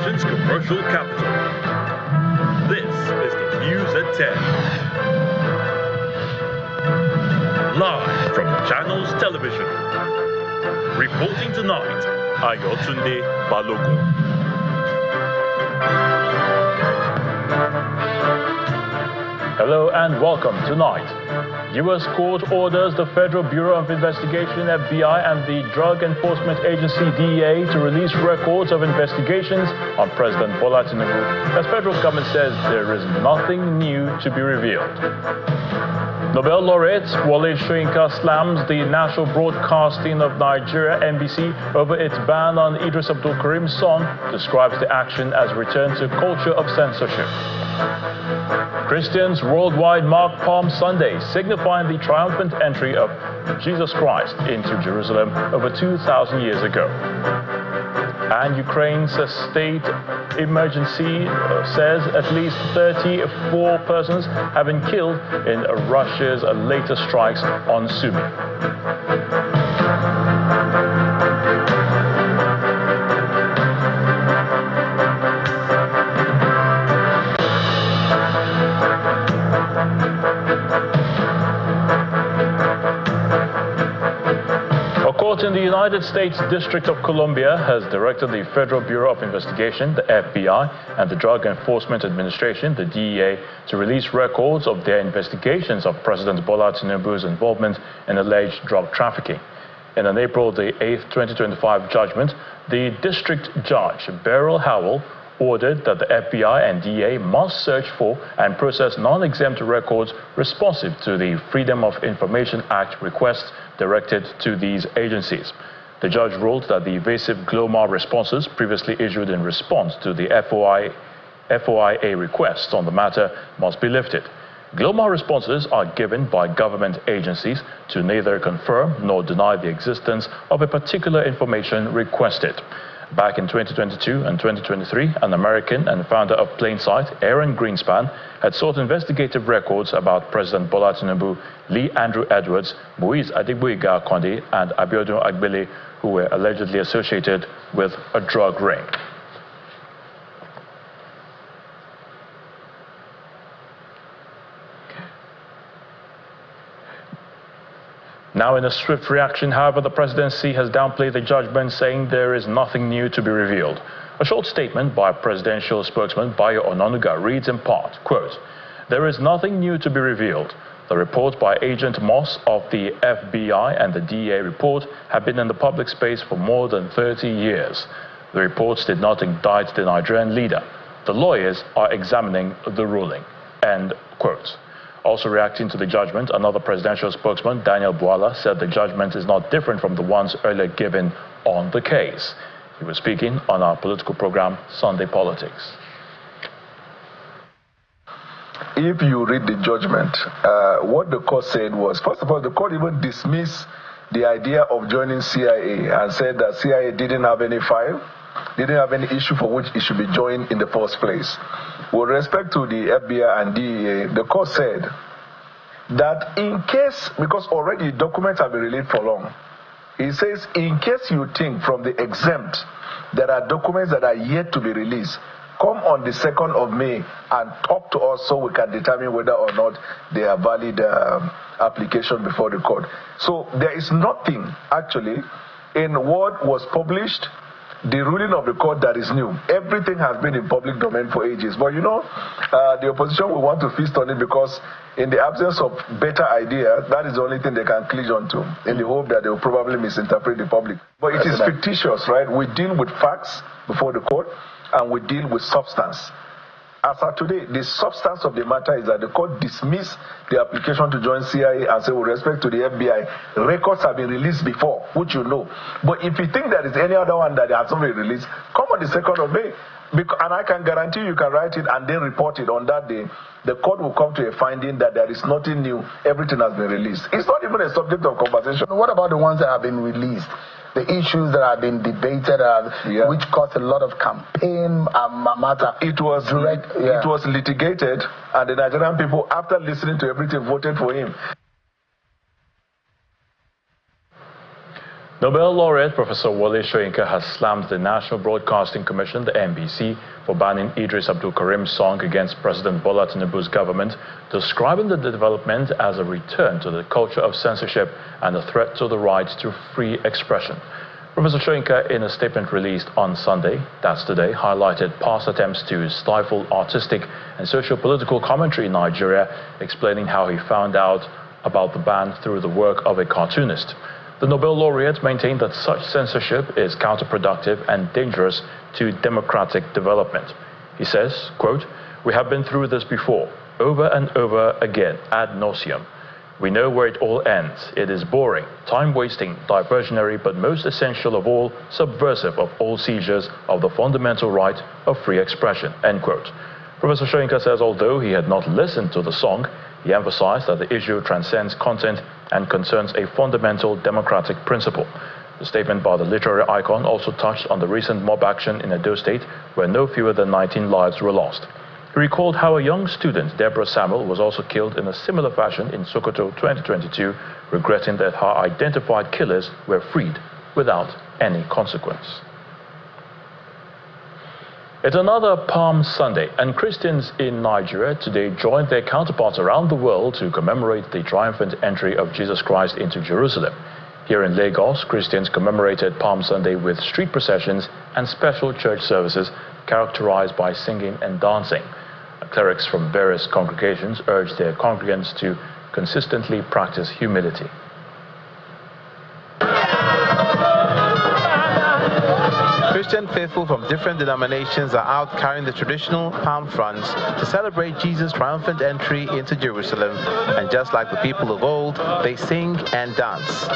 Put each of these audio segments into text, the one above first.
nation's commercial capital. This is the News at 10. Live from Channels Television. Reporting tonight, Ayotunde Balogun. Hello and welcome tonight. U.S. court orders the Federal Bureau of Investigation, FBI, and the Drug Enforcement Agency, DEA, to release records of investigations on President Bola Tinubu, as federal government says there is nothing new to be revealed. Nobel laureate Wole Soyinka slams the National Broadcasting of Nigeria, NBC, over its ban on Idris Abdul Karim's song, describes the action as return to culture of censorship. Christians worldwide mark Palm Sunday, signifying the triumphant entry of Jesus Christ into Jerusalem over 2,000 years ago. And Ukraine's state emergency says at least 34 persons have been killed in Russia's latest strikes on Sumy. In the United States District of Columbia has directed the Federal Bureau of Investigation, the FBI, and the Drug Enforcement Administration, the DEA, to release records of their investigations of President Bola Tinubu's involvement in alleged drug trafficking. In an April the 8th, 2025 judgment, the district judge, Beryl Howell, ordered that the FBI and DEA must search for and process non-exempt records responsive to the Freedom of Information Act requests directed to these agencies. The judge ruled that the evasive GLOMAR responses previously issued in response to the FOIA requests on the matter must be lifted. GLOMAR responses are given by government agencies to neither confirm nor deny the existence of a particular information requested. Back in 2022 and 2023, an American and founder of Plainsight, Aaron Greenspan, had sought investigative records about President Bola Tinubu, Lee Andrew Edwards, Muiz Adegboyega Akonde, and Abiodun Agbele, who were allegedly associated with a drug ring. Now, in a swift reaction, however, the presidency has downplayed the judgment, saying there is nothing new to be revealed. A short statement by presidential spokesman Bayo Onanuga reads in part, quote, "There is nothing new to be revealed. The report by Agent Moss of the FBI and the DEA report have been in the public space for more than 30 years. The reports did not indict the Nigerian leader. The lawyers are examining the ruling." End quote. Also reacting to the judgment, another presidential spokesman, Daniel Bwala, said the judgment is not different from the ones earlier given on the case. He was speaking on our political program, Sunday Politics. If you read the judgment, what the court said was, first of all, the court even dismissed the idea of joining CIA and said that CIA didn't have any file, didn't have any issue for which it should be joined in the first place. With respect to the FBI and DEA, the court said that in case, because already documents have been released for long, it says in case you think from the exempt there are documents that are yet to be released, come on the 2nd of May and talk to us so we can determine whether or not they are valid application before the court. So there is nothing actually in what was published, the ruling of the court, that is new. Everything has been in public domain for ages. But you know, the opposition will want to feast on it because in the absence of better ideas, that is the only thing they can cling on to, in the hope that they will probably misinterpret the public. But it is fictitious, right? We deal with facts before the court and we deal with substance. As of today, the substance of the matter is that the court dismissed the application to join CIA and say, with respect to the FBI, records have been released before, which you know. But if you think there is any other one that has not been released, come on the 2nd of May. And I can guarantee you can write it and then report it on that day. The court will come to a finding that there is nothing new, everything has been released. It's not even a subject of conversation. What about the ones that have been released? The issues that have been debated, which caused a lot of campaign matter. It was litigated, and the Nigerian people, after listening to everything, voted for him. Nobel laureate Professor Soyinka has slammed the National Broadcasting Commission, the NBC, for banning Idris Abdul Karim's song against President Bola Tinubu's government, describing the development as a return to the culture of censorship and a threat to the right to free expression. Professor Soyinka, in a statement released on Sunday, that's today, highlighted past attempts to stifle artistic and socio-political commentary in Nigeria, explaining how he found out about the ban through the work of a cartoonist. The Nobel laureate maintained that such censorship is counterproductive and dangerous to democratic development. He says, quote, "We have been through this before, over and over again, ad nauseum. We know where it all ends. It is boring, time-wasting, diversionary, but most essential of all, subversive of all seizures of the fundamental right of free expression," end quote. Professor Soyinka says although he had not listened to the song, he emphasized that the issue transcends content and concerns a fundamental democratic principle. The statement by the literary icon also touched on the recent mob action in Edo State, where no fewer than 19 lives were lost. He recalled how a young student, Deborah Samuel, was also killed in a similar fashion in Sokoto 2022, regretting that her identified killers were freed without any consequence. It's another Palm Sunday, and Christians in Nigeria today joined their counterparts around the world to commemorate the triumphant entry of Jesus Christ into Jerusalem. Here in Lagos, Christians commemorated Palm Sunday with street processions and special church services characterized by singing and dancing. Clerics from various congregations urged their congregants to consistently practice humility. Christian faithful from different denominations are out carrying the traditional palm fronds to celebrate Jesus' triumphant entry into Jerusalem. And just like the people of old, they sing and dance.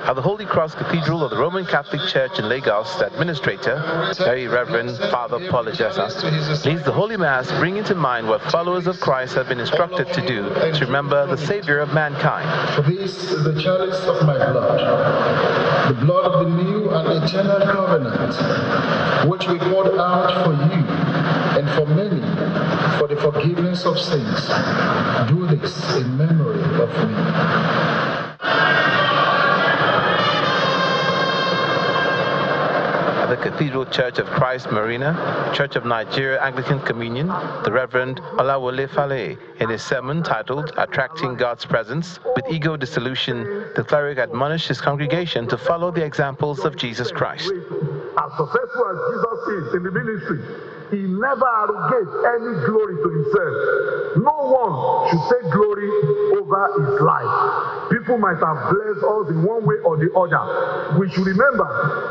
At the Holy Cross Cathedral of the Roman Catholic Church in Lagos, the administrator, Very Reverend Father Paul Ejesa, leads the Holy Mass, bringing to mind what followers of Christ have been instructed to do to remember the Savior of mankind. For this is the chalice of my blood, the blood of the new and eternal covenant, which we poured out for you and for many for the forgiveness of sins. Do this in memory of me. The Cathedral Church of Christ Marina, Church of Nigeria Anglican Communion, the Reverend Olawole Fale, in his sermon titled Attracting God's Presence with Ego Dissolution, the cleric admonished his congregation to follow the examples of Jesus Christ. As successful as Jesus is in the ministry, he never arrogates any glory to himself. No one should take glory over his life. People might have blessed us in one way or the other. We should remember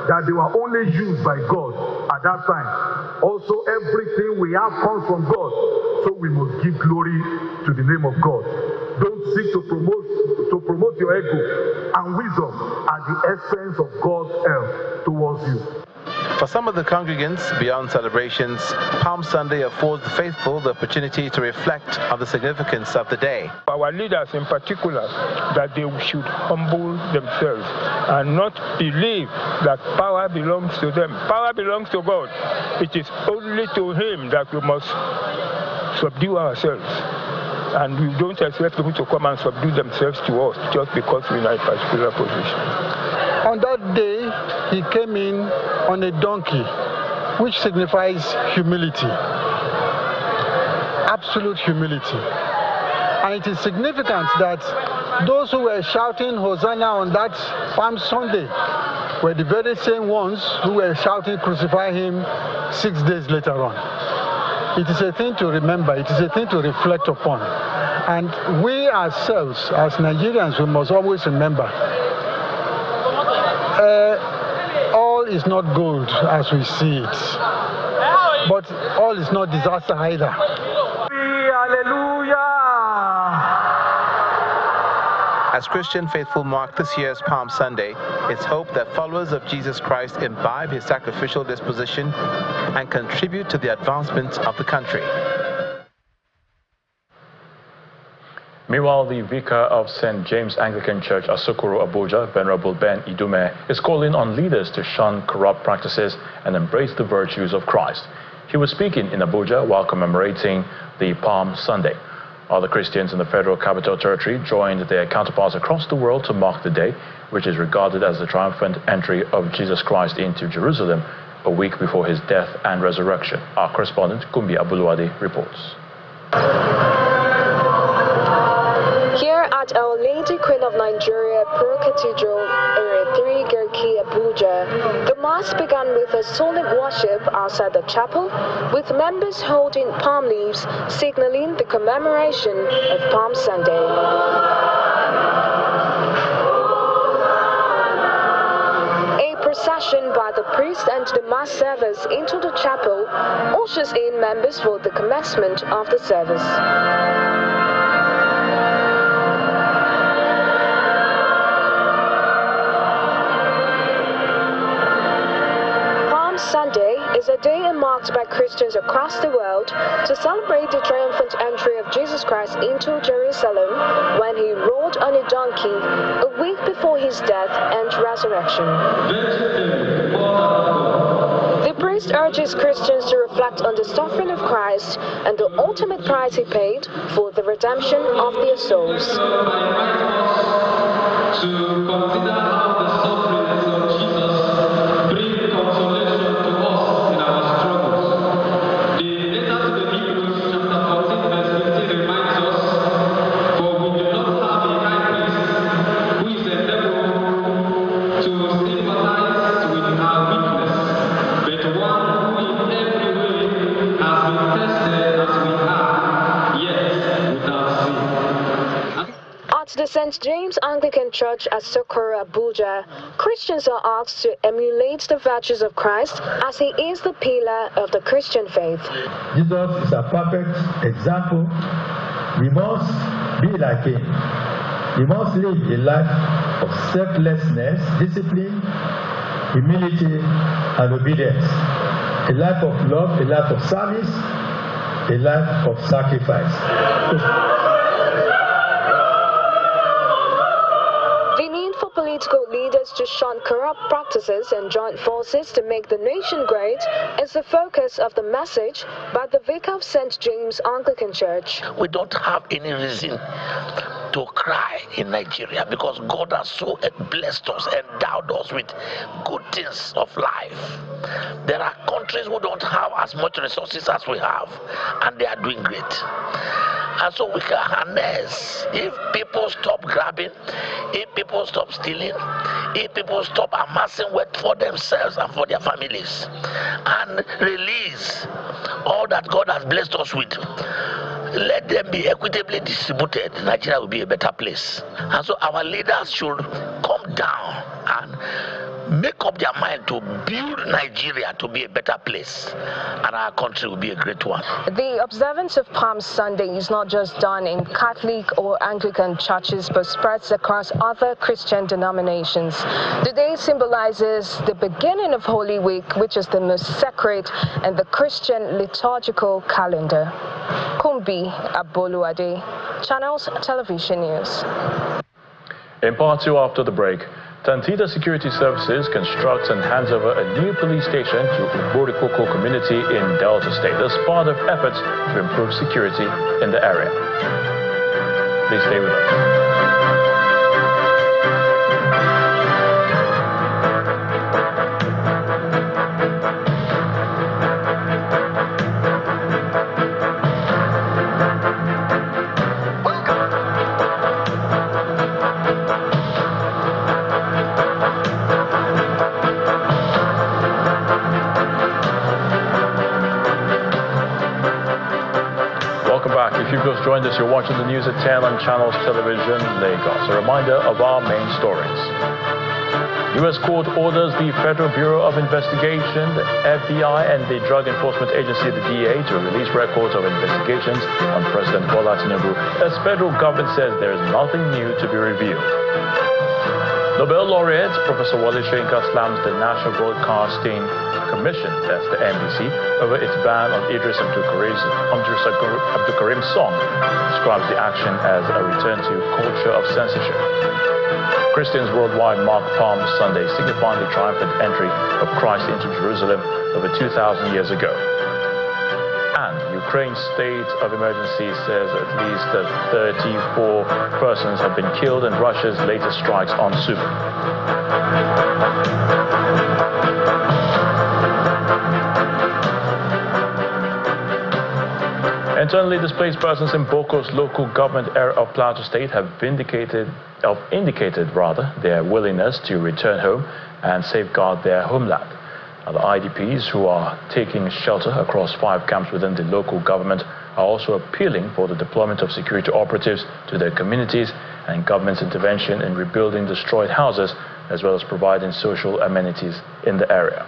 that they were only used by God at that time. Also, everything we have comes from God. So we must give glory to the name of God. Don't seek to promote your ego, and wisdom are the essence of God's help towards you. For some of the congregants, beyond celebrations, Palm Sunday affords the faithful the opportunity to reflect on the significance of the day. Our leaders in particular, that they should humble themselves and not believe that power belongs to them. Power belongs to God. It is only to Him that we must subdue ourselves. And we don't expect people to come and subdue themselves to us just because we're in a particular position. On that day, he came in on a donkey, which signifies humility, absolute humility. And it is significant that those who were shouting Hosanna on that Palm Sunday were the very same ones who were shouting Crucify Him 6 days later on. It is a thing to remember, it is a thing to reflect upon. And we ourselves, as Nigerians, we must always remember all is not gold as we see it, but all is not disaster either. Hallelujah! As Christian faithful mark this year's Palm Sunday, it's hoped that followers of Jesus Christ imbibe his sacrificial disposition and contribute to the advancement of the country. Meanwhile, the vicar of St. James Anglican Church, Asokoro, Abuja, Venerable Ben Idume, is calling on leaders to shun corrupt practices and embrace the virtues of Christ. He was speaking in Abuja while commemorating the Palm Sunday. Other Christians in the Federal Capital Territory joined their counterparts across the world to mark the day, which is regarded as the triumphant entry of Jesus Christ into Jerusalem a week before his death and resurrection. Our correspondent, Kumbi Abuluwade, reports. Here at Our Lady Queen of Nigeria Pearl Cathedral, Area 3, Garki, Abuja, the Mass began with a solemn worship outside the chapel, with members holding palm leaves, signaling the commemoration of Palm Sunday. A procession by the priest and the Mass service into the chapel ushers in members for the commencement of the service. Sunday is a day marked by Christians across the world to celebrate the triumphant entry of Jesus Christ into Jerusalem when he rode on a donkey a week before his death and resurrection. The priest urges Christians to reflect on the suffering of Christ and the ultimate price he paid for the redemption of their souls. To consider how the sufferings of Jesus bring consolation to us in our struggles. The letter to the Hebrews, chapter 14, verse 15 reminds us, for we do not have a high priest who is able to sympathize with our weakness, but one who in every way has been tested as we are, yet without sin. At the St. James Anglican Church at Asokoro, Abuja, Christians are asked to emulate the virtues of Christ as he is the pillar of the Christian faith. Jesus is a perfect example. We must be like him. We must live a life of selflessness, discipline, humility, and obedience. A life of love, a life of service, a life of sacrifice. The need for political leaders to shun corrupt practices and join forces to make the nation great is the focus of the message by the vicar of St. James Anglican Church. We don't have any reason to cry in Nigeria because God has so blessed us, endowed us with good things of life. There are countries who don't have as much resources as we have, and they are doing great. And so we can harness. If people stop grabbing, if people stop stealing, if people stop amassing wealth for themselves and for their families, and release all that God has blessed us with, let them be equitably distributed, Nigeria will be a better place. And so our leaders should come down and make up their mind to build Nigeria to be a better place, and our country will be a great one. The observance of Palm Sunday is not just done in Catholic or Anglican churches, but spreads across other Christian denominations. The day symbolizes the beginning of Holy Week, which is the most sacred in the Christian liturgical calendar. Kumbi Abuluwade, Channels Television News. In part 2 after the break, Tantida Security Services constructs and hands over a new police station to Uborikoko community in Delta State as part of efforts to improve security in the area. Please stay with us. If you've just joined us, you're watching the news at 10 on Channels Television, Lagos. A reminder of our main stories. U.S. court orders the Federal Bureau of Investigation, the FBI, and the Drug Enforcement Agency, the DEA, to release records of investigations on President Bola Tinubu, as federal government says there is nothing new to be revealed. Nobel laureate Professor Soyinka slams the National Broadcasting commission, that's the NBC, over its ban on Idris Abdul Karim's song, describes the action as a return to culture of censorship. Christians worldwide mark Palm Sunday, signifying the triumphant entry of Christ into Jerusalem over 2,000 years ago. And Ukraine's state of emergency says at least 34 persons have been killed in Russia's latest strikes on Sumy. Internally displaced persons in Boko's local government area of Plateau State have indicated their willingness to return home and safeguard their homeland. Now, the IDPs who are taking shelter across 5 camps within the local government are also appealing for the deployment of security operatives to their communities and government's intervention in rebuilding destroyed houses, as well as providing social amenities in the area.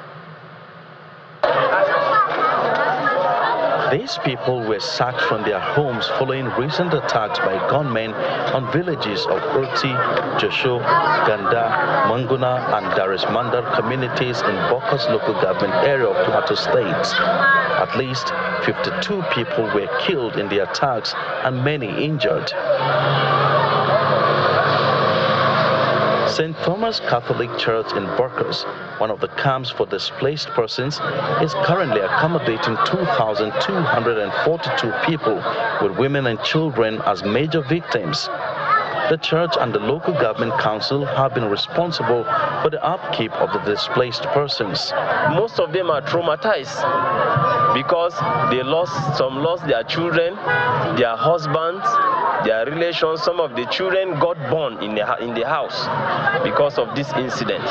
These people were sacked from their homes following recent attacks by gunmen on villages of Urti, Josho, Ganda, Manguna and Darismandar communities in Boko's local government area of Plateau State. At least 52 people were killed in the attacks and many injured. St. Thomas Catholic Church in Burkos, one of the camps for displaced persons, is currently accommodating 2,242 people, with women and children as major victims. The church and the local government council have been responsible for the upkeep of the displaced persons. Most of them are traumatized because some lost their children, their husbands, their relations. Some of the children got born in the house because of this incident.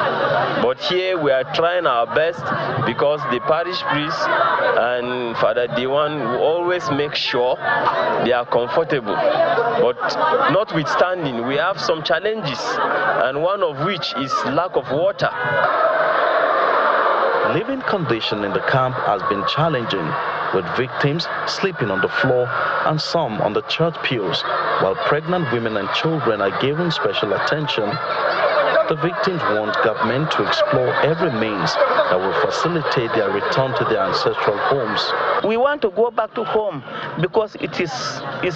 But here we are trying our best because the parish priest and Father Dewan will always make sure they are comfortable. But notwithstanding, we have some challenges, and one of which is lack of water. Living condition in the camp has been challenging, with victims sleeping on the floor and some on the church pews, while pregnant women and children are given special attention. The victims want government to explore every means that will facilitate their return to their ancestral homes. We want to go back to home because it's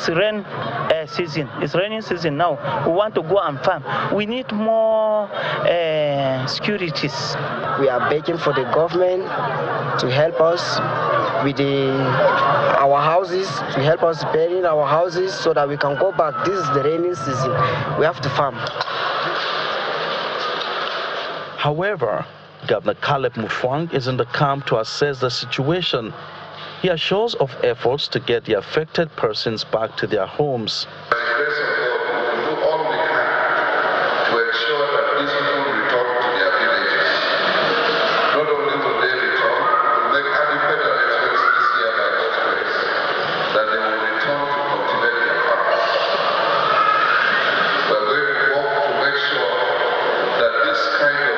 rain season. It's raining season now. We want to go and farm. We need more securities. We are begging for the government to help us with our houses, to help us building our houses so that we can go back. This is the rainy season. We have to farm. However, Governor Caleb Mufwang is in the camp to assess the situation. He assures of efforts to get the affected persons back to their homes. By the grace of God, we will do all we can to ensure that these people return to their villages. Not only will they return, we'll make adequate arrangements this year by God's grace that they will return to cultivate their farms. We're going to work to make sure that this kind of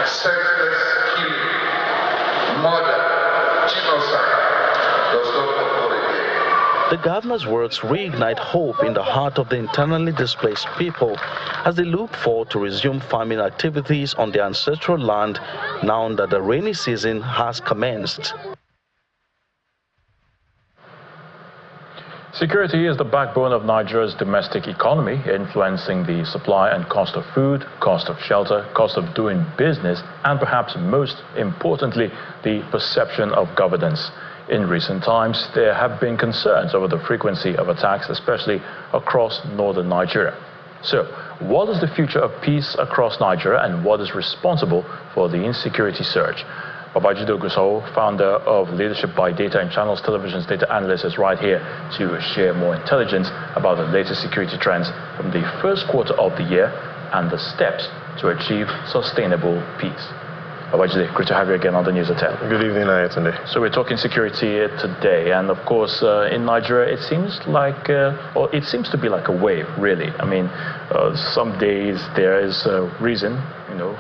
senseless killing, murder, genocide does not occur again. The governor's words reignite hope in the heart of the internally displaced people as they look forward to resume farming activities on their ancestral land now that the rainy season has commenced. Security is the backbone of Nigeria's domestic economy, influencing the supply and cost of food, cost of shelter, cost of doing business, and perhaps most importantly, the perception of governance. In recent times, there have been concerns over the frequency of attacks, especially across northern Nigeria. So, what is the future of peace across Nigeria, and what is responsible for the insecurity surge? Babajide Ogunsowo, founder of Leadership by Data and Channels Television's data analyst, is right here to share more intelligence about the latest security trends from the first quarter of the year and the steps to achieve sustainable peace. Babajide, great to have you again on the News at 10. Good evening, Ayatunde. So we're talking security today, and of course in Nigeria it seems like, or it seems to be like a wave, really. I mean, some days there is a reason,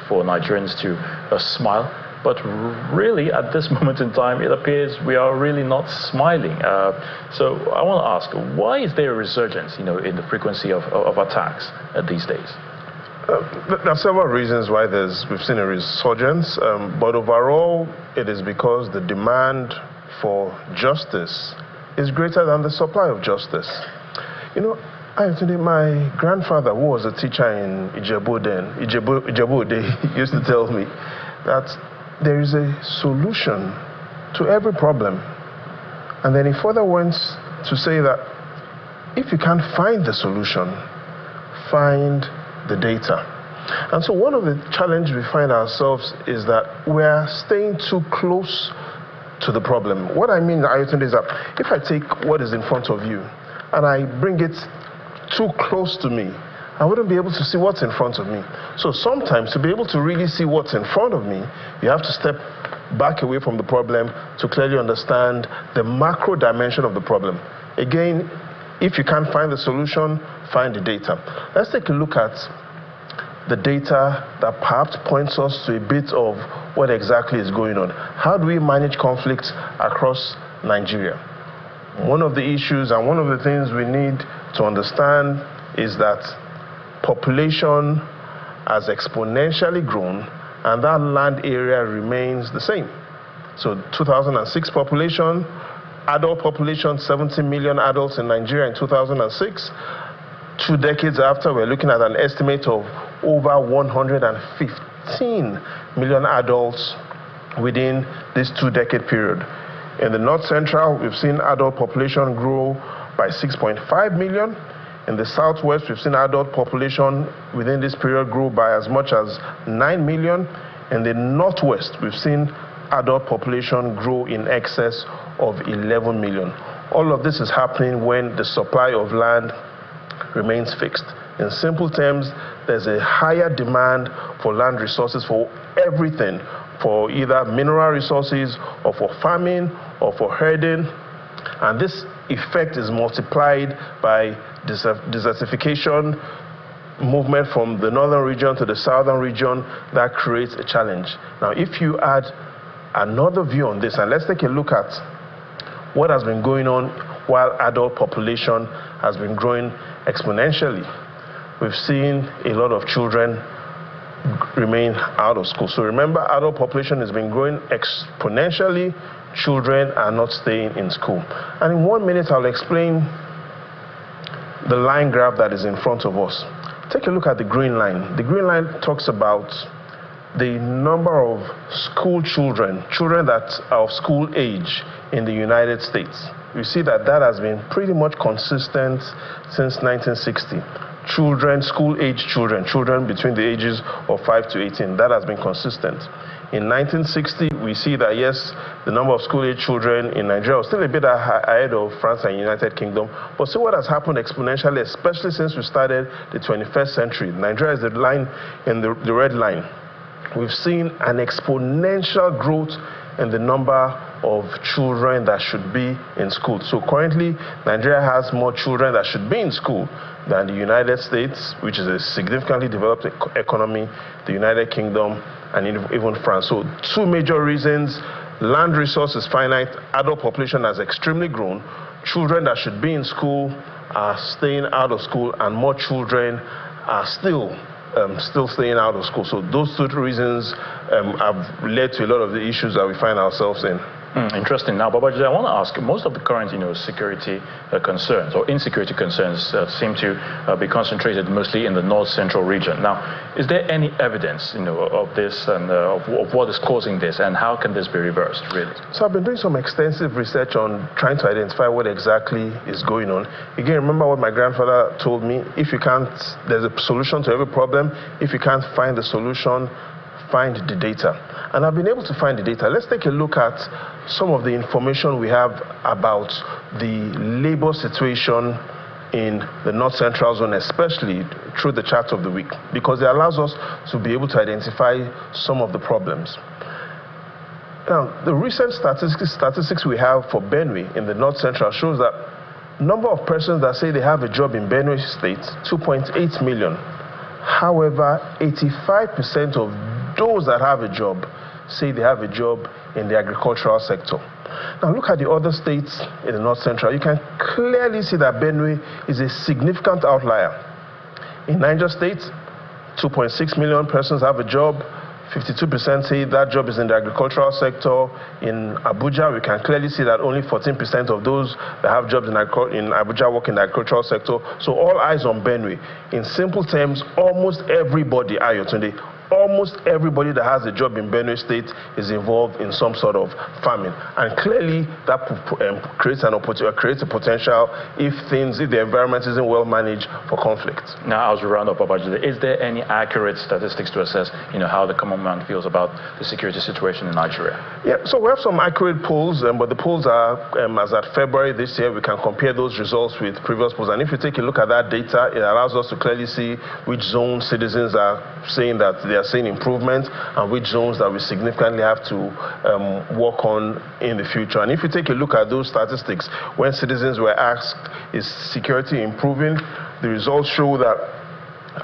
for Nigerians to smile. But really, at this moment in time, it appears we are really not smiling. So I want to ask, why is there a resurgence, in the frequency of attacks these days? There are several reasons why we've seen a resurgence, but overall, it is because the demand for justice is greater than the supply of justice. You know, my grandfather, who was a teacher in Ijebu then, used to tell me that there is a solution to every problem. And then he further went to say that if you can't find the solution, find the data. And so one of the challenges we find ourselves is that we're staying too close to the problem. What I mean, Ayotunde, is that if I take what is in front of you and I bring it too close to me, I wouldn't be able to see what's in front of me. So sometimes to be able to really see what's in front of me, you have to step back away from the problem to clearly understand the macro dimension of the problem. Again, if you can't find the solution, find the data. Let's take a look at the data that perhaps points us to a bit of what exactly is going on. How do we manage conflicts across Nigeria? One of the issues and one of the things we need to understand is that population has exponentially grown and that land area remains the same. So 2006 population, adult population, 70 million adults in Nigeria in 2006. 2 decades after, we're looking at an estimate of over 115 million adults within this 2-decade period. In the North Central, we've seen adult population grow by 6.5 million. In the Southwest, we've seen adult population within this period grow by as much as 9 million. In the Northwest, we've seen adult population grow in excess of 11 million. All of this is happening when the supply of land remains fixed. In simple terms, there's a higher demand for land resources for everything, for either mineral resources or for farming or for herding. And this effect is multiplied by desertification, movement from the northern region to the southern region. That creates a challenge. Now, if you add another view on this, and let's take a look at what has been going on while adult population has been growing exponentially. We've seen a lot of children remain out of school. So remember, adult population has been growing exponentially. Children are not staying in school. And in 1 minute, I'll explain the line graph that is in front of us. Take a look at the green line. The green line talks about the number of school children that are of school age in the United States. You see that has been pretty much consistent since 1960. School-age children between the ages of 5 to 18, that has been consistent. In 1960, we see that, yes, the number of school-age children in Nigeria was still a bit ahead of France and United Kingdom, but see what has happened exponentially, especially since we started the 21st century. Nigeria is the line in the red line. We've seen an exponential growth in the number of children that should be in school. So currently, Nigeria has more children that should be in school than the United States, which is a significantly developed economy, the United Kingdom, and even France. So 2 major reasons: land resource is finite, adult population has extremely grown, children that should be in school are staying out of school, and more children are still staying out of school. So those 2 reasons have led to a lot of the issues that we find ourselves in. Interesting. Now, Babaji, I want to ask, most of the current, security concerns or insecurity concerns seem to be concentrated mostly in the North Central region. Now, is there any evidence, of this and of what is causing this, and how can this be reversed, really? So I've been doing some extensive research on trying to identify what exactly is going on. Again, remember what my grandfather told me: there's a solution to every problem. If you can't find the solution, find the data. And I've been able to find the data. Let's take a look at some of the information we have about the labor situation in the North Central Zone, especially through the chart of the week, because it allows us to be able to identify some of the problems. Now, the recent statistics we have for Benue in the North Central shows that number of persons that say they have a job in Benue State, 2.8 million. However, 85% of those that have a job say they have a job in the agricultural sector. Now look at the other states in the North Central. You can clearly see that Benue is a significant outlier. In Niger State, 2.6 million persons have a job. 52% say that job is in the agricultural sector. In Abuja, we can clearly see that only 14% of those that have jobs in Abuja work in the agricultural sector. So all eyes on Benue. In simple terms, almost everybody, Ayotunde, almost everybody that has a job in Benue State is involved in some sort of farming. And clearly that creates a potential if the environment isn't well managed for conflict. Now, as we round up, Babajide, is there any accurate statistics to assess, how the common man feels about the security situation in Nigeria? Yeah, so we have some accurate polls, but the polls are, as at February this year, we can compare those results with previous polls. And if you take a look at that data, it allows us to clearly see which zones citizens are saying that they are seeing improvement and which zones that we significantly have to work on in the future. And if you take a look at those statistics, when citizens were asked, is security improving, the results show that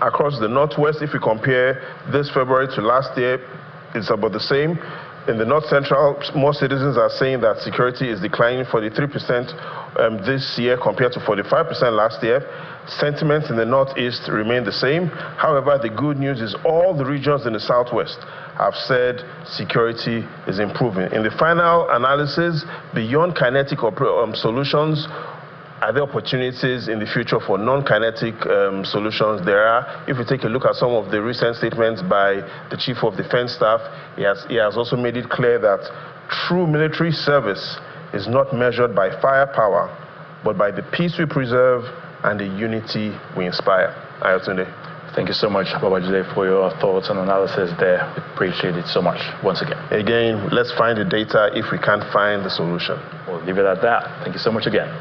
across the Northwest, if you compare this February to last year, it's about the same. In the North Central, more citizens are saying that security is declining, 43% this year compared to 45% last year. Sentiments in the Northeast remain the same. However, the good news is all the regions in the Southwest have said security is improving. In the final analysis, beyond kinetic solutions, are there opportunities in the future for non-kinetic solutions? There are. If you take a look at some of the recent statements by the Chief of Defense Staff, he has also made it clear that true military service is not measured by firepower, but by the peace we preserve and the unity we inspire. Ayotunde. Thank you so much, Babajide, for your thoughts and analysis there. We appreciate it so much once again. Again, let's find the data if we can't find the solution. We'll leave it at that. Thank you so much again.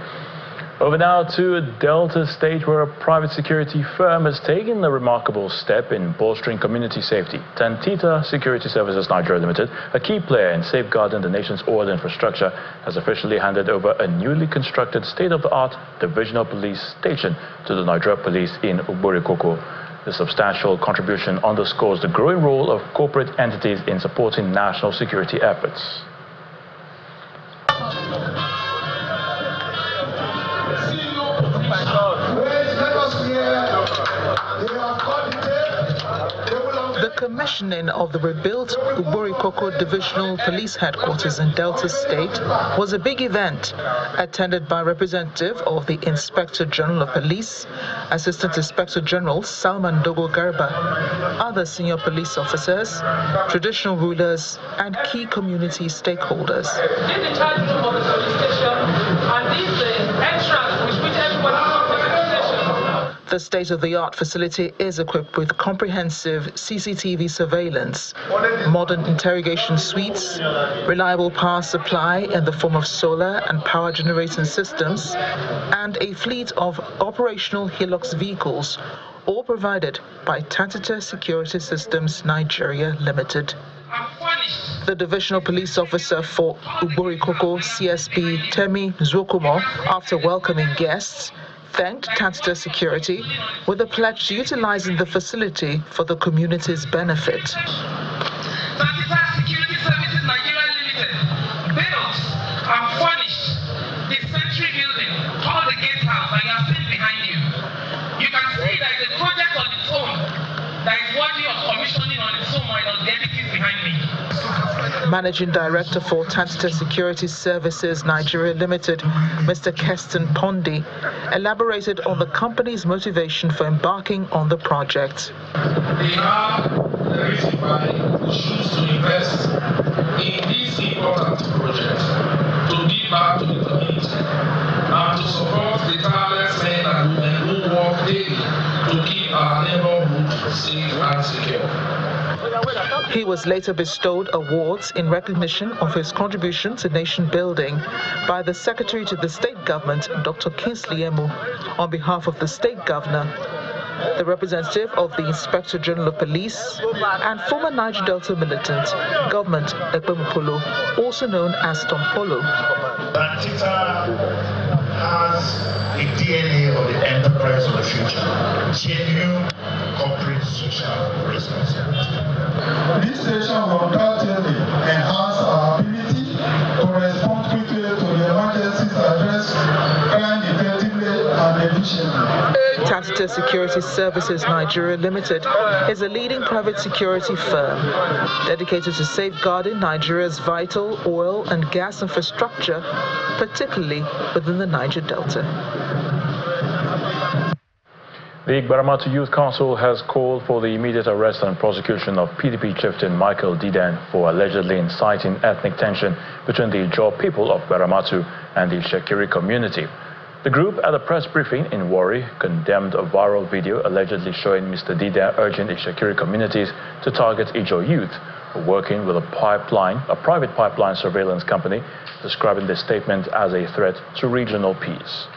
Over now to Delta State, where a private security firm has taken a remarkable step in bolstering community safety. Tantita Security Services Nigeria Limited, a key player in safeguarding the nation's oil infrastructure, has officially handed over a newly constructed state-of-the-art divisional police station to the Nigeria Police in Uborikoko. The substantial contribution underscores the growing role of corporate entities in supporting national security efforts. The commissioning of the rebuilt Uborikoko Divisional Police Headquarters in Delta State was a big event, attended by representative of the Inspector General of Police, Assistant Inspector General Salman Dogo Garba, other senior police officers, traditional rulers, and key community stakeholders. This is the charge room of the police station, and this is the entrance with which everybody comes to the station. The state-of-the-art facility is equipped with comprehensive CCTV surveillance, modern interrogation suites, reliable power supply in the form of solar and power generating systems, and a fleet of operational Hilux vehicles, all provided by Tantita Security Systems Nigeria Limited. The divisional police officer for Uborikoko, CSP Temi Zokomo, after welcoming guests, thanked Tantita Security with a pledge to utilizing the facility for the community's benefit. Tantita Security Services Nigeria Limited built and furnished the Century Building, called the Gatehouse, that you are seeing behind you. You can see that it's a project on its own that is worthy of commissioning on its own, and the entities behind me. Managing Director for Tantita Security Services Nigeria Limited, Mr. Keston Pondi, elaborated on the company's motivation for embarking on the project. They are the reason why we choose to invest in this important project, to give back to the community and to support the tireless men and women who work daily to keep our neighborhood safe and secure. He was later bestowed awards in recognition of his contribution to nation building by the Secretary to the State Government, Dr. Kingsley Emu, on behalf of the State Governor, the representative of the Inspector General of Police, and former Niger Delta militant, Government Ekpemupolo, also known as Tom Polo. Tantita has the DNA of the enterprise of the future, genuine corporate social responsibility. This station will undoubtedly enhance our ability to respond quickly to the emergencies, address crime effectively and efficiently. Competitor Security Services Nigeria Limited is a leading private security firm dedicated to safeguarding Nigeria's vital oil and gas infrastructure, particularly within the Niger Delta. The Baramatu Youth Council has called for the immediate arrest and prosecution of PDP chieftain Michael Didan for allegedly inciting ethnic tension between the Ijaw people of Baramatu and the Shekiri community. The group, at a press briefing in Warri, condemned a viral video allegedly showing Mr. Didan urging the Shekiri communities to target Ijaw youth for working with a private pipeline surveillance company, describing the statement as a threat to regional peace.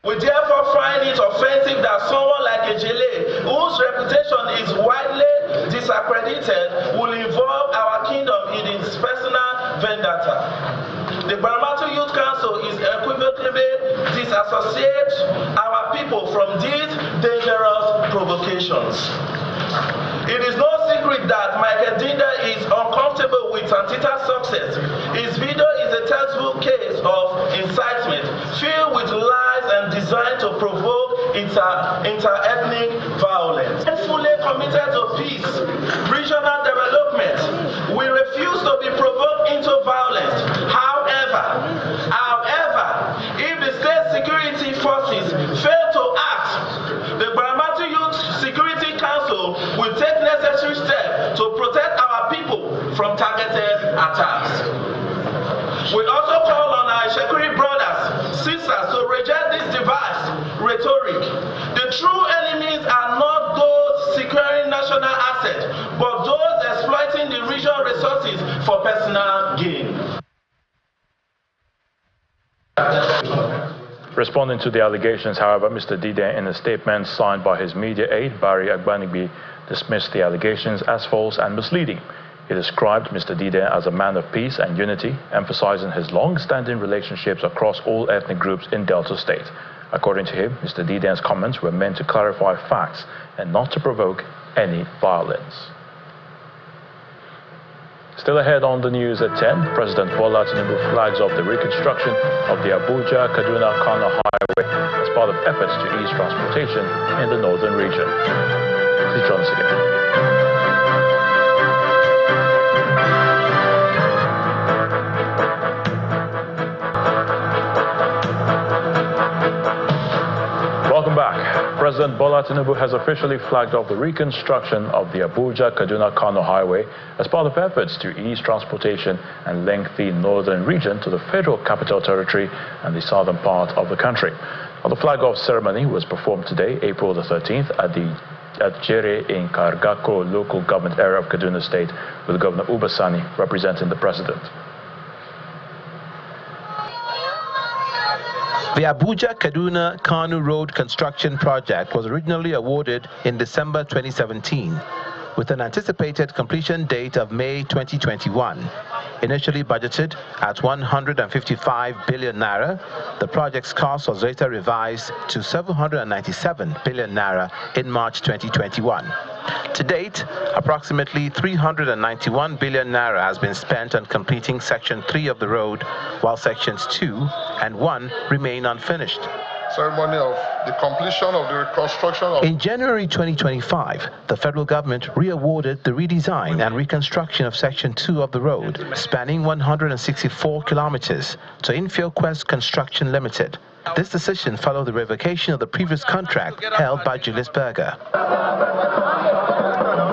We therefore find it offensive that someone like Ejele, whose reputation is widely disaccredited, will involve our kingdom in its personal vendetta. The Baramatu Youth Council is equivocally disassociate our people from these dangerous provocations. It is no secret that Michael Dinda is uncomfortable with Antita's success. His video is a textbook case of incitement, filled with lies and designed to provoke inter-ethnic violence. Fully committed to peace, regional development, we refuse to be provoked into violence. However, if the state security forces fail to act, the Baramatu Youth Security Council will take necessary steps to protect our people from targeted attacks. We also call on our Shekiri brothers, sisters to reject this device rhetoric. The true enemies are not those securing national assets, but those exploiting the regional resources for personal gain. Responding to the allegations, however, Mr. Didan, in a statement signed by his media aide, Barry Agbanigbe, dismissed the allegations as false and misleading. He described Mr. Didan as a man of peace and unity, emphasizing his long-standing relationships across all ethnic groups in Delta State. According to him, Mr. Didan's comments were meant to clarify facts and not to provoke any violence. Still ahead on the news at 10, President Bola Tinubu flags off the reconstruction of the Abuja-Kaduna-Kano highway as part of efforts to ease transportation in the northern region. Please join us again. Welcome back. President Bola Tinubu has officially flagged off the reconstruction of the Abuja-Kaduna-Kano highway as part of efforts to ease transportation and link the northern region to the Federal Capital Territory and the southern part of the country. The flag-off ceremony was performed today, April the 13th, at Jere in Kargako local government area of Kaduna State, with Governor Uba Sani representing the president. The Abuja-Kaduna-Kano Road construction project was originally awarded in December 2017, with an anticipated completion date of May 2021. Initially budgeted at 155 billion naira, the project's cost was later revised to 797 billion naira in March 2021. To date, approximately 391 billion naira has been spent on completing Section 3 of the road, while Sections 2 and 1 remain unfinished. Ceremony of the completion of the reconstruction of... In January 2025, the federal government re-awarded the redesign and reconstruction of Section 2 of the road, spanning 164 kilometers, to Infioquest Construction Limited. This decision followed the revocation of the previous contract held by Julius Berger.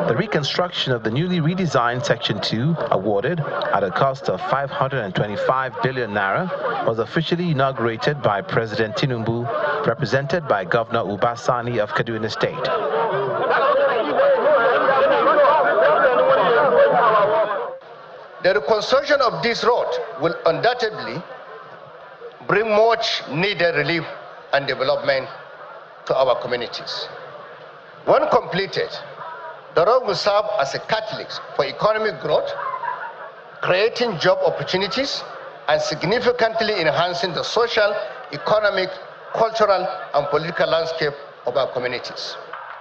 The reconstruction of the newly redesigned Section 2, awarded at a cost of 525 billion naira, was officially inaugurated by President Tinubu, represented by Governor Uba Sani of Kaduna State. The reconstruction of this road will undoubtedly bring much needed relief and development to our communities. When completed, the road will serve as a catalyst for economic growth, creating job opportunities, and significantly enhancing the social, economic, cultural, and political landscape of our communities.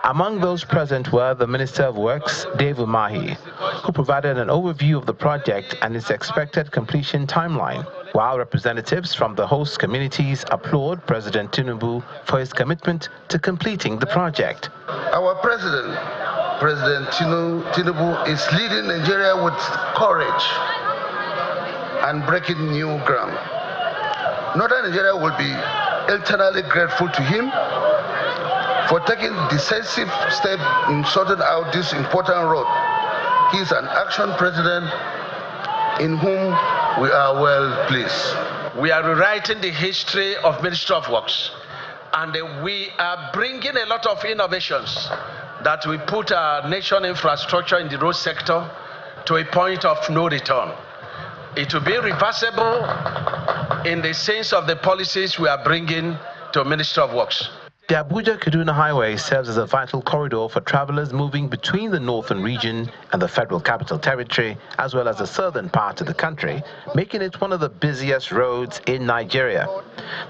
Among those present were the Minister of Works, Dave Umahi, who provided an overview of the project and its expected completion timeline. while representatives from the host communities applaud President Tinubu for his commitment to completing the project. Our President Tinubu, is leading Nigeria with courage and breaking new ground. Northern Nigeria will be eternally grateful to him for taking decisive steps in sorting out this important road. He is an action president in whom we are well pleased. We are rewriting the history of Ministry of Works, and we are bringing a lot of innovations that will put our nation infrastructure in the road sector to a point of no return. It will be reversible in the sense of the policies we are bringing to Ministry of Works. The Abuja-Kaduna Highway serves as a vital corridor for travelers moving between the northern region and the Federal Capital Territory, as well as the southern part of the country, making it one of the busiest roads in Nigeria.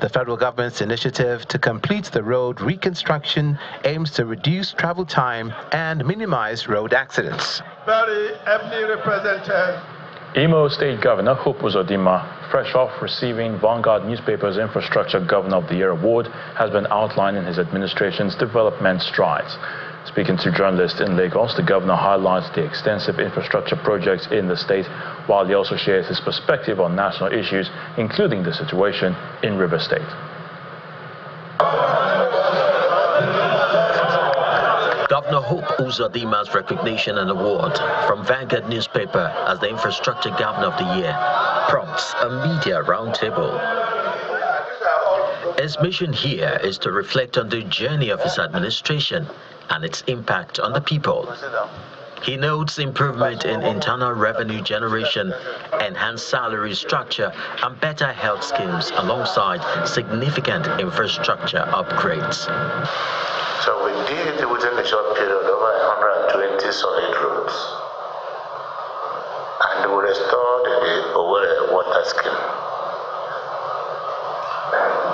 The federal government's initiative to complete the road reconstruction aims to reduce travel time and minimize road accidents. Very ably represented. Imo State Governor Hope Uzodimma, fresh off receiving Vanguard newspaper's Infrastructure Governor of the Year award, has been outlining his administration's development strides. Speaking to journalists in Lagos, the governor highlights the extensive infrastructure projects in the state, while he also shares his perspective on national issues, including the situation in Rivers State. Governor Hope Uzodimma's recognition and award from Vanguard newspaper as the Infrastructure Governor of the Year prompts a media roundtable. His mission here is to reflect on the journey of his administration and its impact on the people. He notes improvement in internal revenue generation, enhanced salary structure, and better health schemes alongside significant infrastructure upgrades. So we did within a short period over 120 solid roads, and we restored the Owerri water scheme.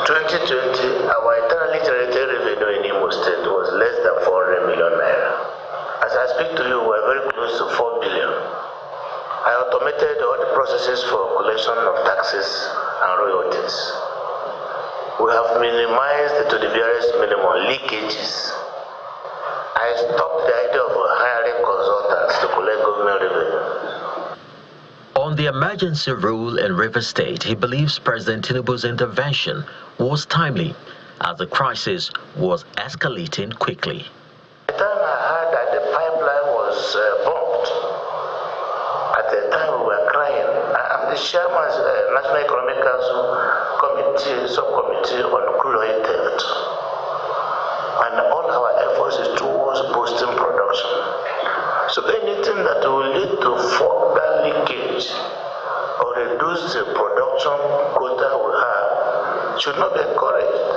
2020, our internally generated revenue in Imo State was less than 400 million naira. As I speak to you, we are very close to 4 billion. I automated all the processes for collection of taxes and royalties. We have minimized to the barest minimum leakages. I stopped the idea of hiring consultants to collect government revenue. On the emergency rule in Rivers State, he believes President Tinubu's intervention was timely as the crisis was escalating quickly. The time I heard that the pipeline was bumped, at the time we were crying. I'm the chairman of the National Economic Council subcommittee on crude oil theft, and all our efforts is towards boosting production. So anything that will lead to further leakage or reduce the production quota we have should not be encouraged.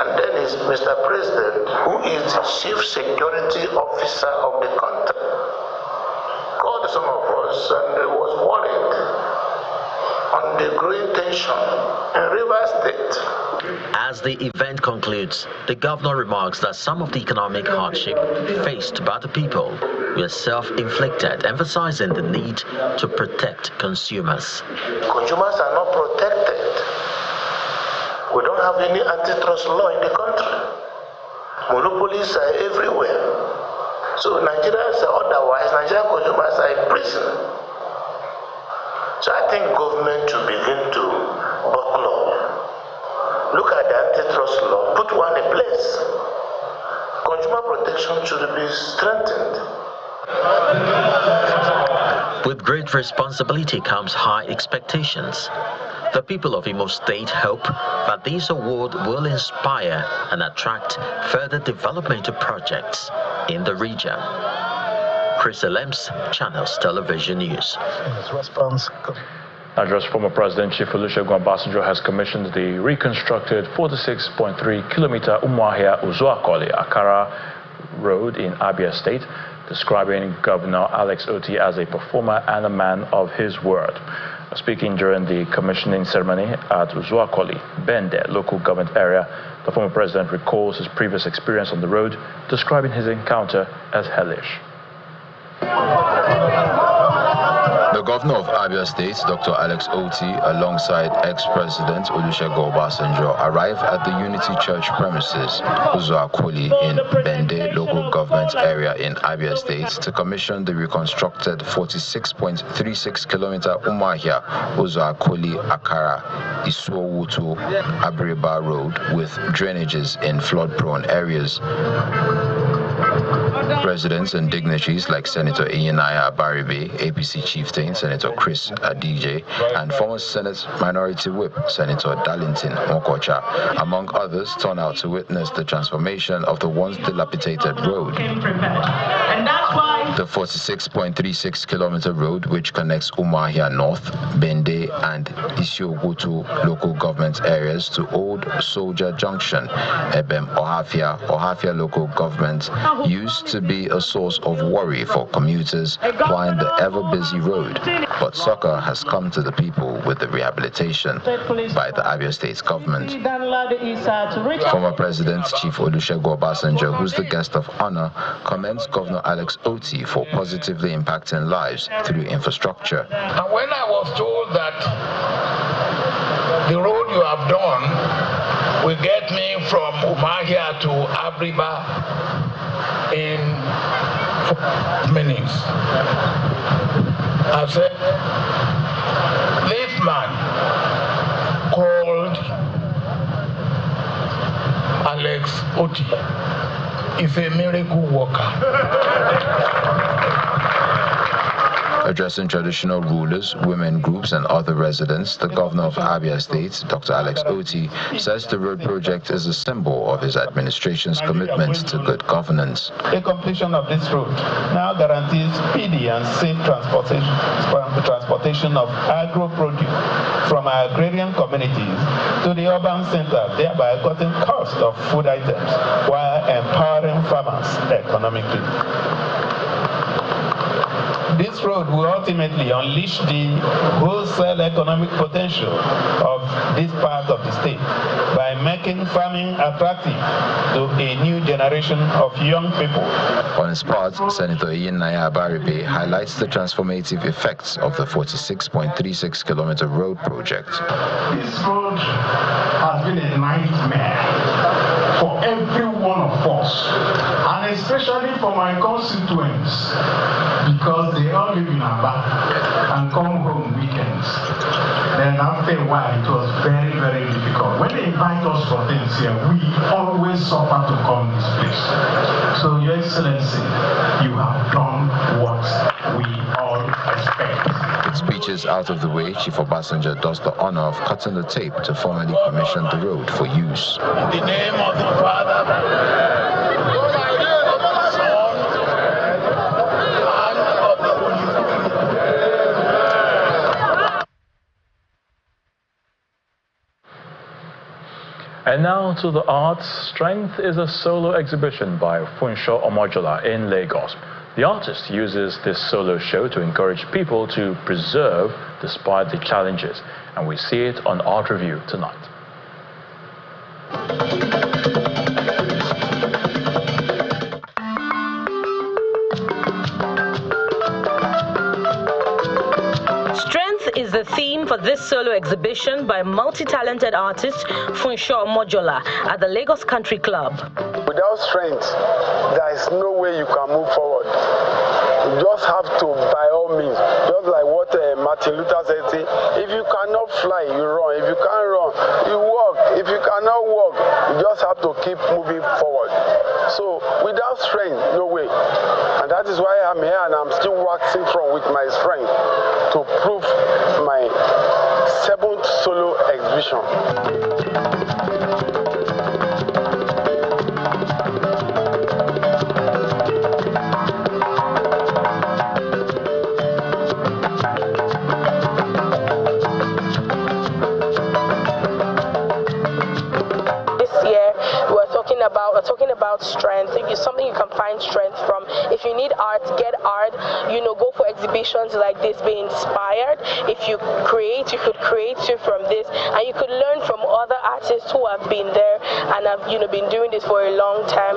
And then is Mr. President, who is the Chief Security Officer of the country, called some of us and was worried on the growing tension in Rivers State. As the event concludes, the governor remarks that some of the economic hardship faced by the people were self-inflicted, emphasizing the need to protect consumers. Consumers are not protected. We don't have any antitrust law in the country. Monopolies are everywhere. So Nigerians are otherwise, Nigerian consumers are in prison. So I think government should begin to buckle up. Look at the antitrust law, put one in place. Consumer protection should be strengthened. With great responsibility comes high expectations. The people of Imo State hope that this award will inspire and attract further developmental projects in the region. Chris Elems, Channels Television News. Nigeria's former President Chief Olusegun Obasanjo has commissioned the reconstructed 46.3-kilometer Umuahia-Uzuakoli-Akara Road in Abia State, describing Governor Alex Otti as a performer and a man of his word. Speaking during the commissioning ceremony at Uzuakoli, Bende local government area, the former president recalls his previous experience on the road, describing his encounter as hellish. The The governor of Abia State, Dr. Alex Oti, alongside ex-president Olusegun Obasanjo, arrived at the Unity Church premises, Uzoakoli, in Bende local government area in Abia State to commission the reconstructed 46.36-kilometer Umuahia, Uzoakoli, Akara, Isuowutu, Abriba Road with drainages in flood-prone areas. Residents and dignitaries like Senator Iyenaya Abaribe, APC chieftain Senator Chris Adije, and former Senate Minority Whip Senator Darlington Mokocha, among others, turned out to witness the transformation of the once dilapidated road. The 46.36-kilometer road, which connects Umuahia North, Bende, and Isiogutu local government areas to Old Soldier Junction, Ebem Ohafia local government, used to be a source of worry for commuters plying the ever-busy road. But succor has come to the people with the rehabilitation by the Abia State government. Former President Chief Olusegun Obasanjo, who's the guest of honor, commends Governor Alex Oti for positively impacting lives through infrastructure. And when I was told that the road you have done will get me from Umuahia to Abriba in 4 minutes, I said, this man called Alex Oti is a miracle worker. Addressing traditional rulers, women groups, and other residents, the governor of Abia State, Dr. Alex Oti, says the road project is a symbol of his administration's commitment to good governance. The completion of this road now guarantees speedy and safe transportation of agro-produce from our agrarian communities to the urban center, thereby cutting cost of food items while empowering farmers economically. This road will ultimately unleash the wholesale economic potential of this part of the state by making farming attractive to a new generation of young people. On his part, Senator Iyenaya Abaribe highlights the transformative effects of the 46.36-kilometer road project. This road has been a nightmare for every one of us, and especially for my constituents, because they all live in Aba and come home weekends. Then after a while, it was very, very difficult. When they invite us for things here, we always suffer to come this place. So, Your Excellency, you have done what we all expect. With speeches out of the way, Chief Obasanjo does the honor of cutting the tape to formally commission the road for use. In the name of the Father, And now to the arts. Strength is a solo exhibition by Funsho Omojola in Lagos. The artist uses this solo show to encourage people to preserve despite the challenges, and we see it on Art Review tonight. Is the theme for this solo exhibition by multi-talented artist Funsho Omojola at the Lagos Country Club. Without strength, there is no way you can move forward. You just have to, by all means, just like what Martin Luther said, if you cannot fly, you run. If you can't run, you walk. If you cannot walk, you just have to keep moving forward. So without strength, no way. And that is why I'm here and I'm still waxing from with my strength to prove my 7th solo exhibition. We're talking about strength. It's something you can find strength from. If you need art, get art. Go for exhibitions like this, be inspired. If you create, you could create from this, and you could learn from other artists who have been there and have been doing this for a long time.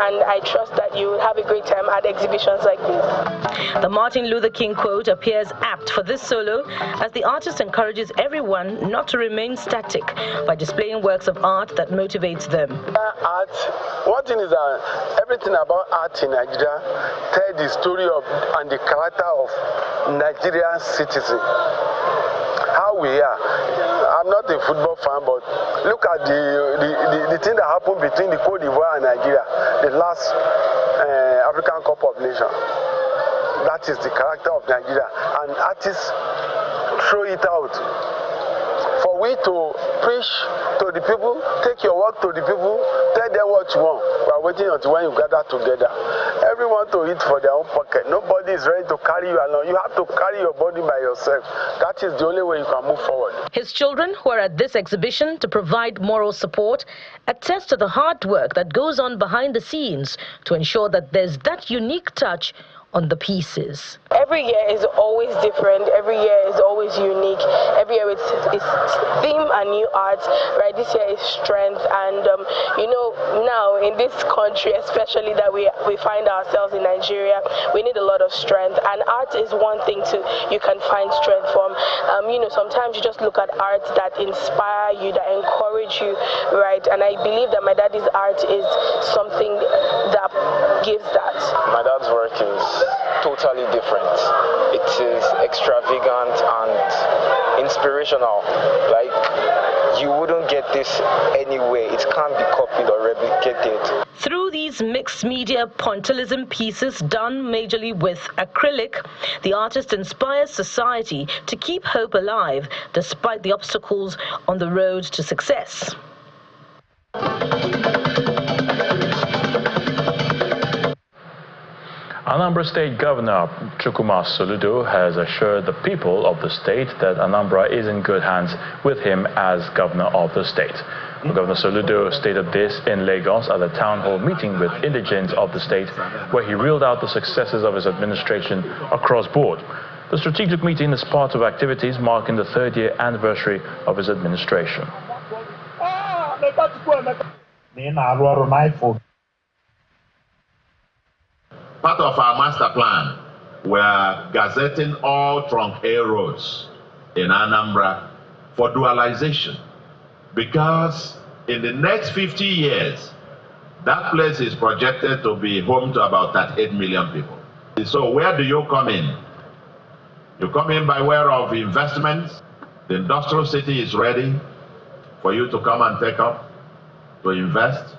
And I trust that you will have a great time at exhibitions like this. The Martin Luther King quote appears apt for this solo, as the artist encourages everyone not to remain static by displaying works of art that motivates them. Art, one thing is that everything about art in Nigeria tells the story of and the character of Nigerian citizen. How we are. I'm not a football fan, but look at the thing that happened between the Côte d'Ivoire and Nigeria, the last African Cup of Nations. That is the character of Nigeria, and artists throw it out. For we to preach to the people, take your work to the people, tell them what you want. We are waiting until when you gather together. Everyone to eat for their own pocket. Nobody is ready to carry you along. You have to carry your body by yourself. That is the only way you can move forward. His children, who are at this exhibition to provide moral support, attest to the hard work that goes on behind the scenes to ensure that there's that unique touch on the pieces. Every year is always different. Every year is always unique. Every year it's theme and new art. Right, this year is strength, and now in this country, especially that we find ourselves in Nigeria, we need a lot of strength, and art is one thing you can find strength from. Sometimes you just look at art that inspire you, that encourage you, right? And I believe that my daddy's art is something that gives that. My dad's work is totally different. It is extravagant and inspirational. Like, you wouldn't get this anywhere. It can't be copied or replicated. Through these mixed media pointillism pieces done majorly with acrylic, the artist inspires society to keep hope alive despite the obstacles on the road to success. Anambra State Governor Chukwuma Soludo has assured the people of the state that Anambra is in good hands with him as governor of the state. Governor Soludo stated this in Lagos at a town hall meeting with indigents of the state, where he reeled out the successes of his administration across board. The strategic meeting is part of activities marking the third-year anniversary of his administration. Part of our master plan, we are gazetting all trunk A roads in Anambra for dualization, because in the next 50 years, that place is projected to be home to about 38 million people. So where do you come in? You come in by way of investments. The industrial city is ready for you to come and take up, to invest.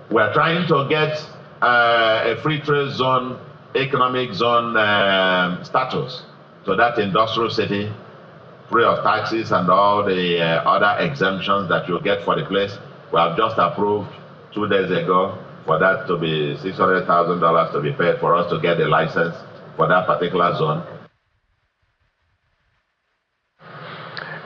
We are trying to get a free trade zone, economic zone status to that industrial city, free of taxes and all the other exemptions that you get for the place. We have just approved 2 days ago for that to be $600,000 to be paid for us to get a license for that particular zone.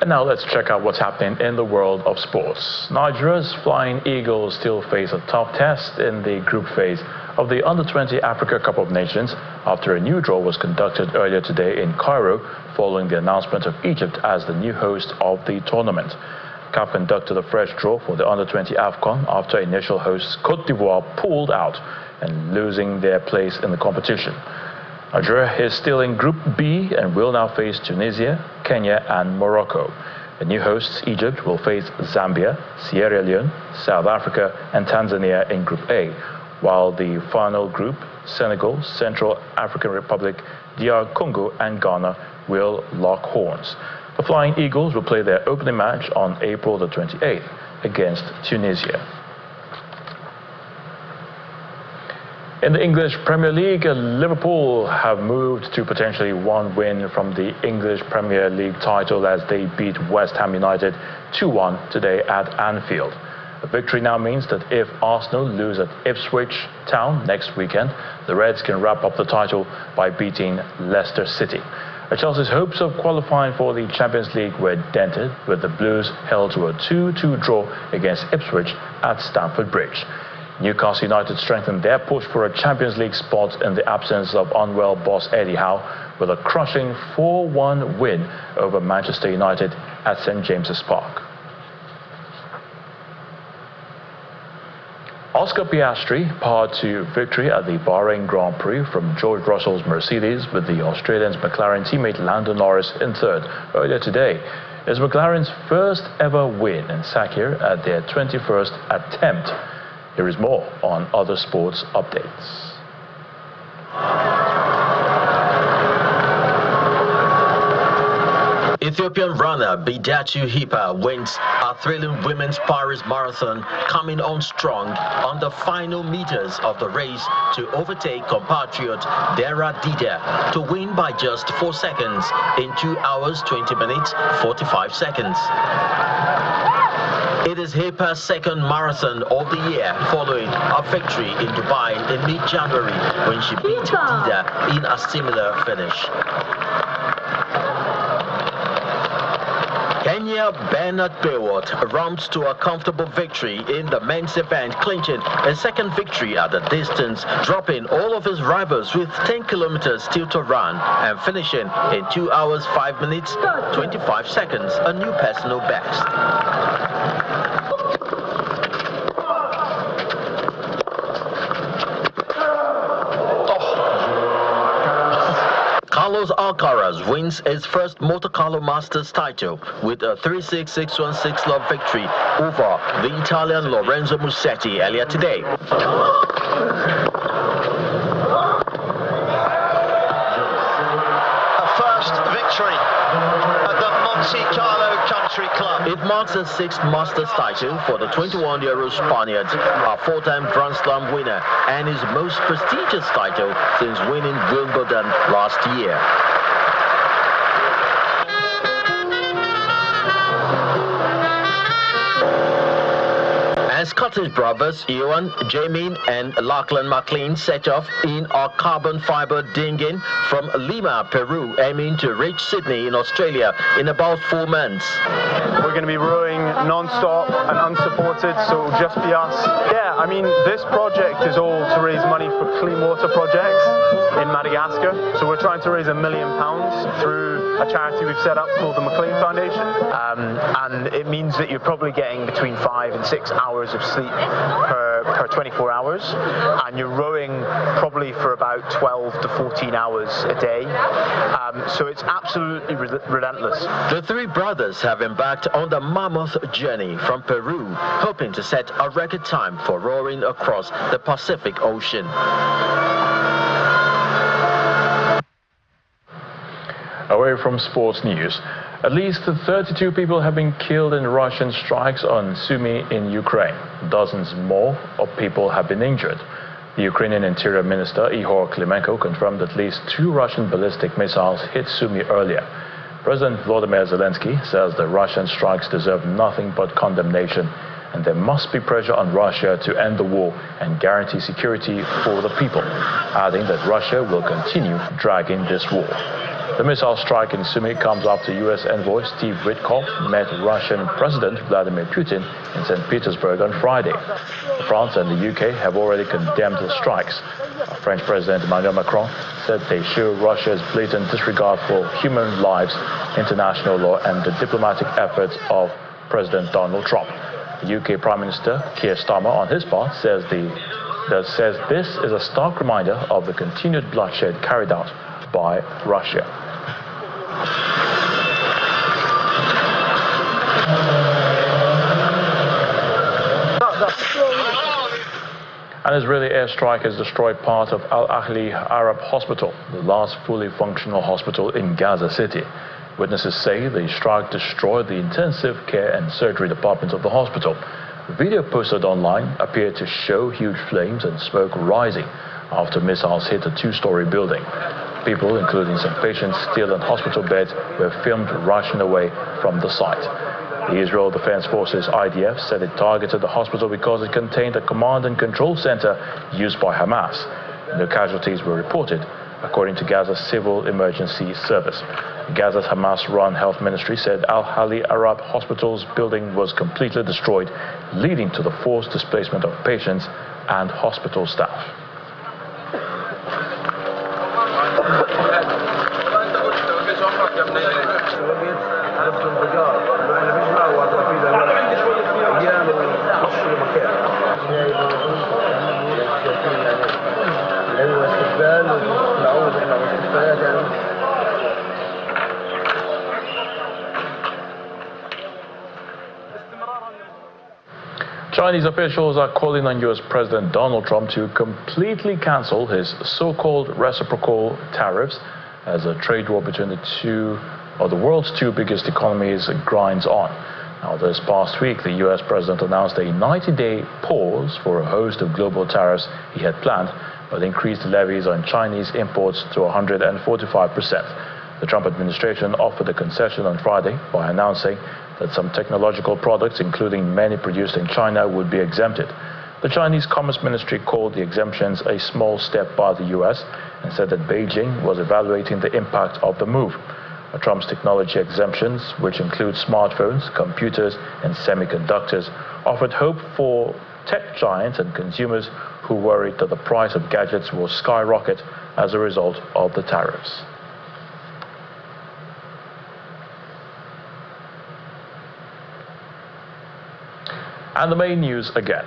And now let's check out what's happening in the world of sports. Nigeria's Flying Eagles still face a tough test in the group phase of the Under-20 Africa Cup of Nations after a new draw was conducted earlier today in Cairo following the announcement of Egypt as the new host of the tournament. CAF conducted a fresh draw for the Under-20 AFCON after initial hosts Côte d'Ivoire pulled out and losing their place in the competition. Nigeria is still in Group B and will now face Tunisia, Kenya and Morocco. The new hosts, Egypt, will face Zambia, Sierra Leone, South Africa and Tanzania in Group A, while the final group, Senegal, Central African Republic, DR Congo and Ghana, will lock horns. The Flying Eagles will play their opening match on April the 28th against Tunisia. In the English Premier League, Liverpool have moved to potentially one win from the English Premier League title as they beat West Ham United 2-1 today at Anfield. A victory now means that if Arsenal lose at Ipswich Town next weekend, the Reds can wrap up the title by beating Leicester City. Chelsea's hopes of qualifying for the Champions League were dented, with the Blues held to a 2-2 draw against Ipswich at Stamford Bridge. Newcastle United strengthened their push for a Champions League spot in the absence of unwell boss Eddie Howe with a crushing 4-1 win over Manchester United at St James's Park. Oscar Piastri powered to victory at the Bahrain Grand Prix from George Russell's Mercedes, with the Australian's McLaren teammate Lando Norris in third earlier today. It's McLaren's first ever win in Sakir at their 21st attempt. Here is more on other sports updates. Ethiopian runner Bidatu Hipa wins a thrilling women's Paris Marathon, coming on strong on the final meters of the race to overtake compatriot Dera Dida to win by just 4 seconds in 2 hours 20 minutes 45 seconds. It is Hipa's second marathon of the year, following a victory in Dubai in mid-January when she beat Dida in a similar finish. Kenya Bernard Bayward ramps to a comfortable victory in the men's event, clinching a second victory at the distance, dropping all of his rivals with 10 kilometers still to run and finishing in 2 hours 5 minutes 25 seconds, a new personal best. Carlos Alcaraz wins his first Monte Carlo Masters title with a 3-6, 6-1, 6-love victory over the Italian Lorenzo Musetti earlier today. A first victory at the Monte Carlo Country Club. It marks the 6th Masters title for the 21-year-old Spaniard, a 4-time Grand Slam winner, and his most prestigious title since winning Wimbledon last year. And Scottish brothers Ewan, Jamie and Lachlan McLean set off in a carbon fiber dinghy from Lima, Peru, aiming to reach Sydney in Australia in about 4 months. We're going to be rowing non-stop and unsupported, so it'll just be us. Yeah, I mean, this project is all to raise money for clean water projects in Madagascar. So we're trying to raise £1 million through a charity we've set up called the McLean Foundation. And it means that you're probably getting between 5 and 6 hours of sleep per 24 hours, and you're rowing probably for about 12 to 14 hours a day. So it's absolutely relentless. The three brothers have embarked on the mammoth journey from Peru, hoping to set a record time for rowing across the Pacific Ocean. Away from sports news, at least 32 people have been killed in Russian strikes on Sumy in Ukraine. Dozens more of people have been injured. The Ukrainian Interior Minister Ihor Klimenko confirmed at least 2 Russian ballistic missiles hit Sumy earlier. President Volodymyr Zelensky says the Russian strikes deserve nothing but condemnation, and there must be pressure on Russia to end the war and guarantee security for the people, adding that Russia will continue dragging this war. The missile strike in Sumy comes after U.S. envoy Steve Witkoff met Russian President Vladimir Putin in St. Petersburg on Friday. France and the UK have already condemned the strikes. French President Emmanuel Macron said they show Russia's blatant disregard for human lives, international law, and the diplomatic efforts of President Donald Trump. The UK Prime Minister Keir Starmer, on his part, says this is a stark reminder of the continued bloodshed carried out by Russia. An Israeli airstrike has destroyed part of Al Ahli Arab Hospital, the last fully functional hospital in Gaza City. Witnesses say the strike destroyed the intensive care and surgery department of the hospital. The video posted online appeared to show huge flames and smoke rising after missiles hit a 2-story building. People, including some patients still in hospital beds, were filmed rushing away from the site. The Israel Defense Forces IDF said it targeted the hospital because it contained a command and control center used by Hamas. No casualties were reported, according to Gaza's Civil Emergency Service. Gaza's Hamas-run health ministry said Al-Hali Arab Hospital's building was completely destroyed, leading to the forced displacement of patients and hospital staff. Chinese officials are calling on U.S. President Donald Trump to completely cancel his so-called reciprocal tariffs as a trade war between the world's two biggest economies grinds on. Now, this past week, the U.S. president announced a 90-day pause for a host of global tariffs he had planned, but increased levies on Chinese imports to 145%. The Trump administration offered a concession on Friday by announcing that some technological products, including many produced in China, would be exempted. The Chinese Commerce Ministry called the exemptions a small step by the U.S. and said that Beijing was evaluating the impact of the move. Trump's technology exemptions, which include smartphones, computers, and semiconductors, offered hope for tech giants and consumers who worried that the price of gadgets will skyrocket as a result of the tariffs. And the main news again.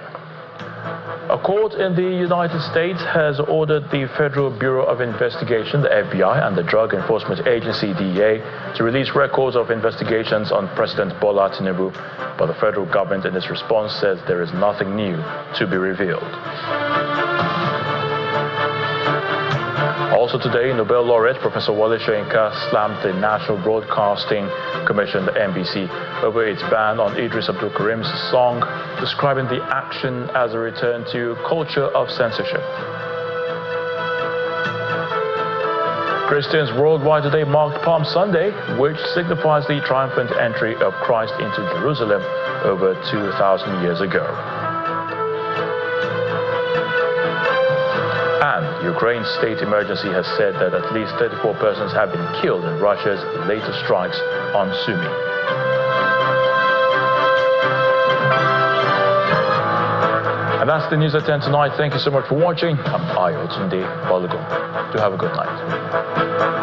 A court in the United States has ordered the Federal Bureau of Investigation, the FBI, and the Drug Enforcement Agency, DEA, to release records of investigations on President Bola Tinubu, but the federal government in its response says there is nothing new to be revealed. Also today, Nobel laureate Professor Wole Soyinka slammed the National Broadcasting Commission, the NBC, over its ban on Idris Abdul Karim's song, describing the action as a return to culture of censorship. Christians worldwide today marked Palm Sunday, which signifies the triumphant entry of Christ into Jerusalem over 2,000 years ago. And Ukraine's state emergency has said that at least 34 persons have been killed in Russia's latest strikes on Sumy. And that's the news at 10 tonight. Thank you so much for watching. I'm Ayotunde Balogun. Do have a good night.